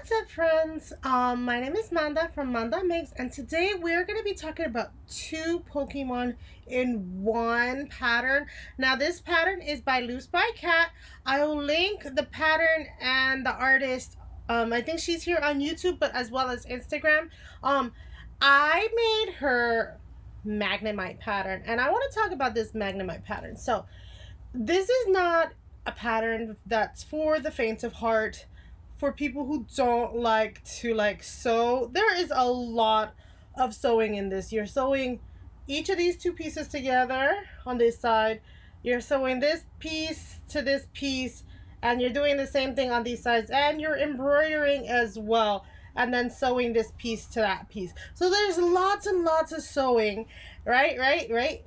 What's up, friends? My name is Manda from Manda Makes, and today we're going to be talking about two Pokemon in one pattern. Now, this pattern is by Loose by Cat. I will link the pattern and the artist. I think she's here on YouTube, but as well as Instagram. I made her Magnemite pattern, and I want to talk about this Magnemite pattern. So, this is not a pattern that's for the faint of heart, for people who don't like to sew. There is a lot of sewing in this. You're sewing each of these two pieces together on this side. You're sewing this piece to this piece, and you're doing the same thing on these sides, and you're embroidering as well, and then sewing this piece to that piece. So there's lots and lots of sewing, right?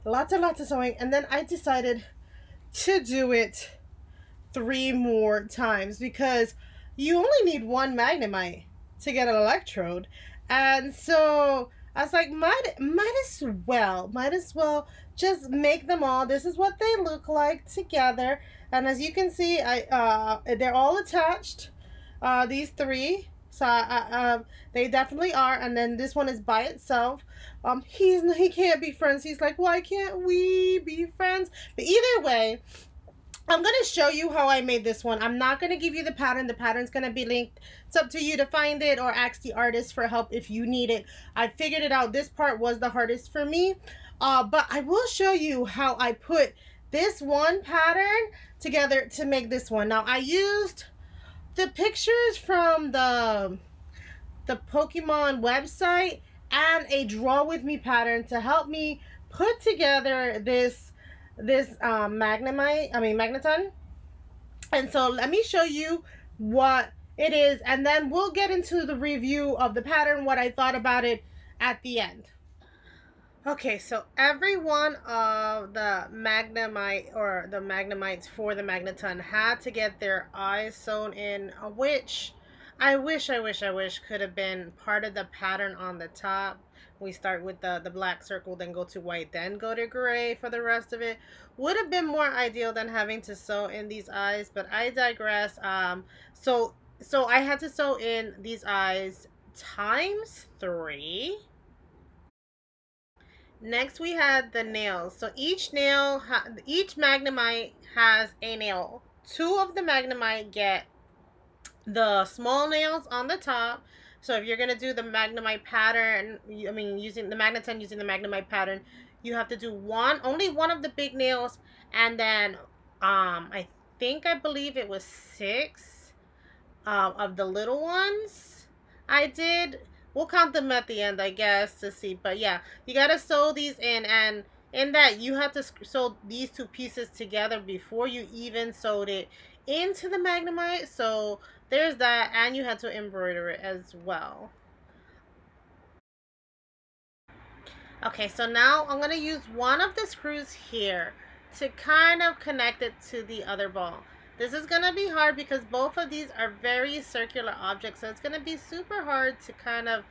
Lots and lots of sewing. And then I decided to do it 3 more times because you only need one Magnemite to get an electrode. And so I was like, might as well just make them all. This is what they look like together. And as you can see, they're all attached, these three. So they definitely are. And then this one is by itself. He can't be friends. He's like, why can't we be friends? But either way, I'm going to show you how I made this one. I'm not going to give you the pattern. The pattern's going to be linked. It's up to you to find it or ask the artist for help if you need it. I figured it out. This part was the hardest for me. But I will show you how I put this one pattern together to make this one. Now, I used the pictures from the Pokemon website and a Draw With Me pattern to help me put together this Magneton. And so let me show you what it is, and then we'll get into the review of the pattern, what I thought about it at the end. Okay, so every one of the Magnemite or the Magnemites for the Magneton had to get their eyes sewn in, which I wish could have been part of the pattern on the top. We start with the black circle, then go to white, then go to gray for the rest of it. Would have been more ideal than having to sew in these eyes, but I digress. So I had to sew in these eyes ×3. Next we had the nails. So each Magnemite has a nail. 2 of the Magnemite get the small nails on the top. So if you're going to do the Magnemite pattern, using the Magneton, using the Magnemite pattern, you have to do only one of the big nails, and then I believe it was 6 of the little ones I did. We'll count them at the end, I guess, to see. But yeah, you got to sew these in, and in that you have to sew these 2 pieces together before you even sewed it into the Magnemite. So there's that, and you had to embroider it as well. Okay, so now I'm going to use one of the screws here to kind of connect it to the other ball. This is going to be hard because both of these are very circular objects, so it's going to be super hard to kind of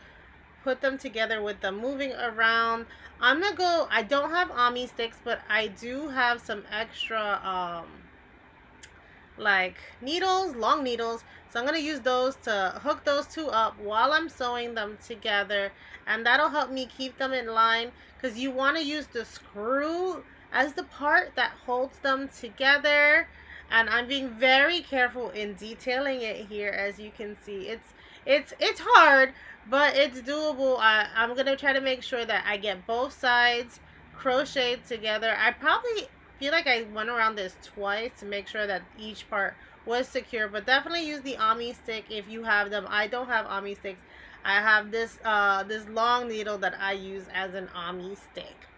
put them together with them moving around. I don't have Ami sticks, but I do have some extra needles, long needles. So I'm going to use those to hook those 2 up while I'm sewing them together. And that'll help me keep them in line, because you want to use the screw as the part that holds them together. And I'm being very careful in detailing it here. As you can see, it's hard, but it's doable. I'm going to try to make sure that I get both sides crocheted together. I probably feel like I went around this twice to make sure that each part was secure, but definitely use the Ami stick if you have them. I don't have Ami sticks. I have this long needle that I use as an Ami stick.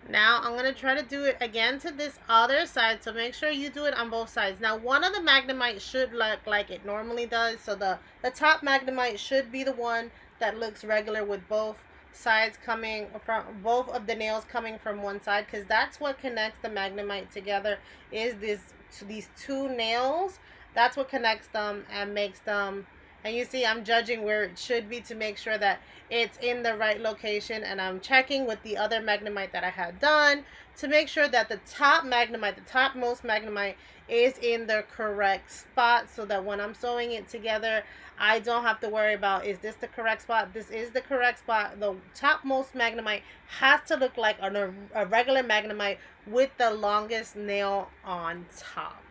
Now I'm going to try to do it again to this other side, so make sure you do it on both sides. Now one of the Magnemite should look like it normally does, so the top Magnemite should be the one that looks regular with both sides coming from, both of the nails coming from one side, because that's what connects the Magnemite together, is these 2 nails. That's what connects them and makes them And you see I'm judging where it should be to make sure that it's in the right location, and I'm checking with the other Magnemite that I had done to make sure that the top Magnemite, the topmost Magnemite, is in the correct spot, so that when I'm sewing it together, I don't have to worry about, is this the correct spot? This is the correct spot. The topmost Magnemite has to look like a regular Magnemite with the longest nail on top.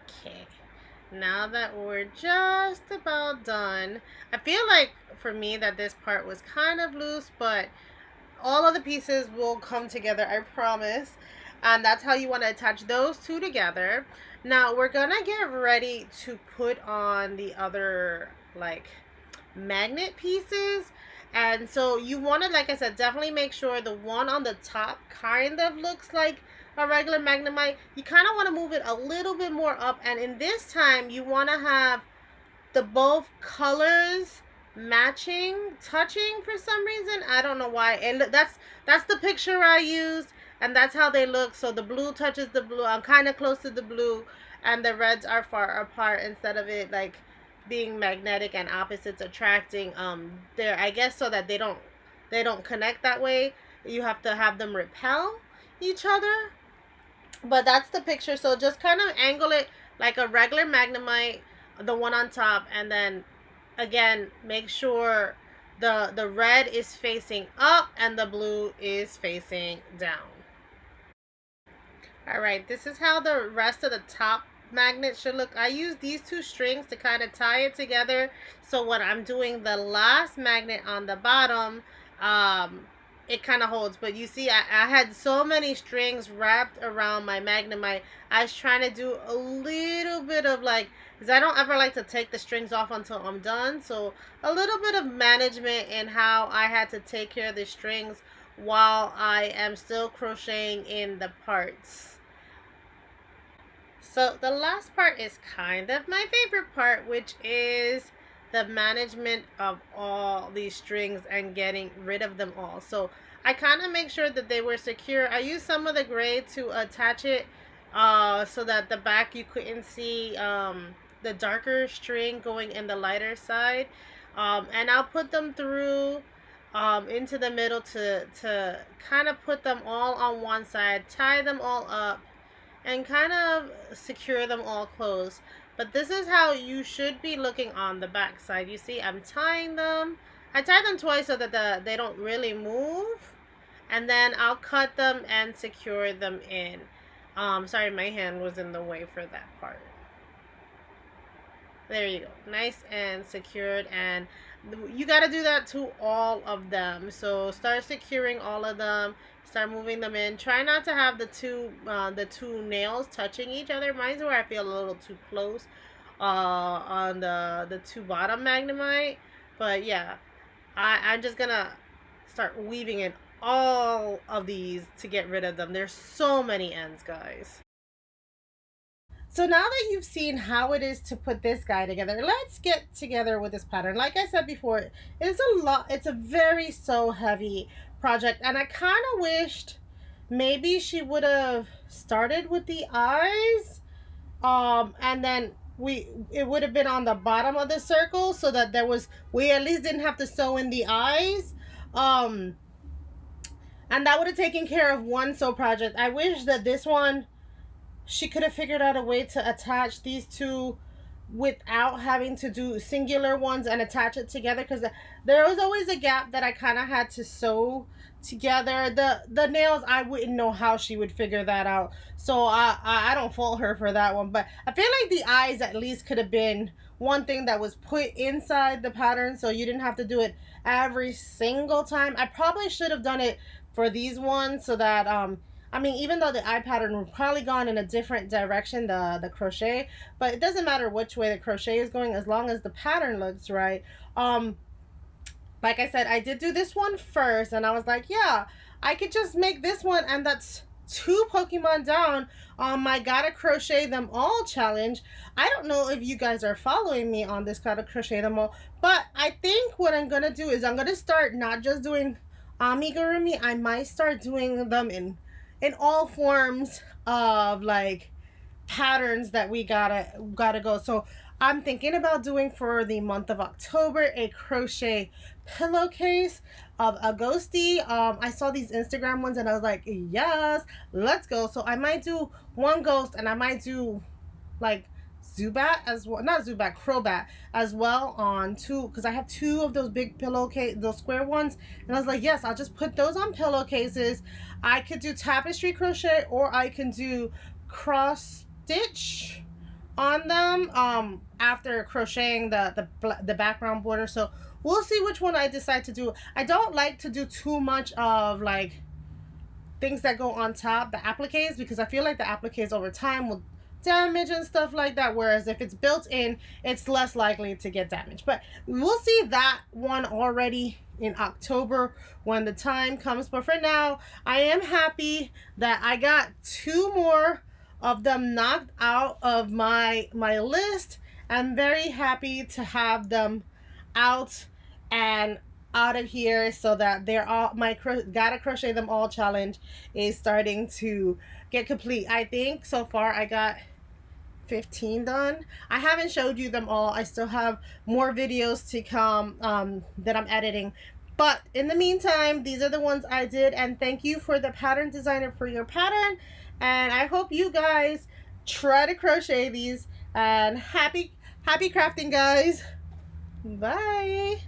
Okay, now that we're just about done, I feel like for me that this part was kind of loose, but all of the pieces will come together, I promise. And that's how you want to attach those two together. Now we're gonna get ready to put on the other like magnet pieces. And so you want to, like I said, definitely make sure the one on the top kind of looks like a regular Magnemite. You kind of want to move it a little bit more up, and in this time you want to have the both colors matching, touching for some reason. I don't know why. And that's the picture I used, and that's how they look. So the blue touches the blue. I'm kind of close to the blue, and the reds are far apart instead of it like being magnetic and opposites attracting. There, I guess, so that they don't connect that way. You have to have them repel each other. But that's the picture. So just kind of angle it like a regular Magnemite, the one on top, and then again make sure the red is facing up and the blue is facing down. All right, this is how the rest of the top magnet should look. I use these two strings to kind of tie it together, so when I'm doing the last magnet on the bottom, it kind of holds. But you see, I had so many strings wrapped around my Magnemite. I was trying to do a little bit of like, because I don't ever like to take the strings off until I'm done, so a little bit of management in how I had to take care of the strings while I am still crocheting in the parts. So the last part is kind of my favorite part, which is the management of all these strings and getting rid of them all. So I kind of make sure that they were secure. I used some of the gray to attach it so that the back you couldn't see the darker string going in the lighter side. And I'll put them through into the middle to kind of put them all on one side, tie them all up, and kind of secure them all closed. But this is how you should be looking on the back side. You see, I'm tying them. I tie them twice so that they don't really move. And then I'll cut them and secure them in. Sorry, my hand was in the way for that part. There you go. Nice and secured. And you got to do that to all of them. So start securing all of them. Start moving them in. Try not to have the two nails touching each other. Mine's where I feel a little too close on the two bottom Magnemite. But yeah, I'm just gonna start weaving in all of these to get rid of them. There's so many ends, guys. So now that you've seen how it is to put this guy together, let's get together with this pattern. Like I said before, it's a lot. It's a very sew heavy project, and I kind of wished maybe she would have started with the eyes, and then it would have been on the bottom of the circle, so that we at least didn't have to sew in the eyes, and that would have taken care of one sew project. I wish that this one, she could have figured out a way to attach these two without having to do singular ones and attach it together, because there was always a gap that I kind of had to sew together. The nails, I wouldn't know how she would figure that out, so I don't fault her for that one. But I feel like the eyes at least could have been one thing that was put inside the pattern, so you didn't have to do it every single time. I probably should have done it for these ones, so that I mean, even though the eye pattern would probably gone in a different direction, the crochet, but it doesn't matter which way the crochet is going as long as the pattern looks right. Like I said, I did do this one first, and I was like, yeah, I could just make this one, and that's 2 Pokemon down on my Gotta Crochet Them All challenge. I don't know if you guys are following me on this Gotta Crochet Them All, but I think what I'm gonna do is I'm gonna start not just doing amigurumi. I might start doing them in all forms of like patterns that we gotta go. So I'm thinking about doing for the month of October a crochet pillowcase of a ghosty. I saw these Instagram ones and I was like, yes, let's go. So I might do one ghost and I might do like Zubat as well, not Zubat, Crowbat as well on two, because I have two of those big pillowcase, those square ones, and I was like, yes, I'll just put those on pillowcases. I could do tapestry crochet or I can do cross stitch on them after crocheting the background border. So we'll see which one I decide to do. I don't like to do too much of like things that go on top, the appliques, because I feel like the appliques over time will damage and stuff like that, whereas if it's built in, it's less likely to get damaged. But we'll see that one already in October when the time comes. But for now, I am happy that I got two more of them knocked out of my list. I'm very happy to have them out and out of here, so that they're all, my gotta crochet them all challenge is starting to get complete. I think so far I got 15 done. I haven't showed you them all. I still have more videos to come that I'm editing. But in the meantime, these are the ones I did, and thank you for the pattern designer for your pattern. And I hope you guys try to crochet these, and happy crafting, guys. Bye.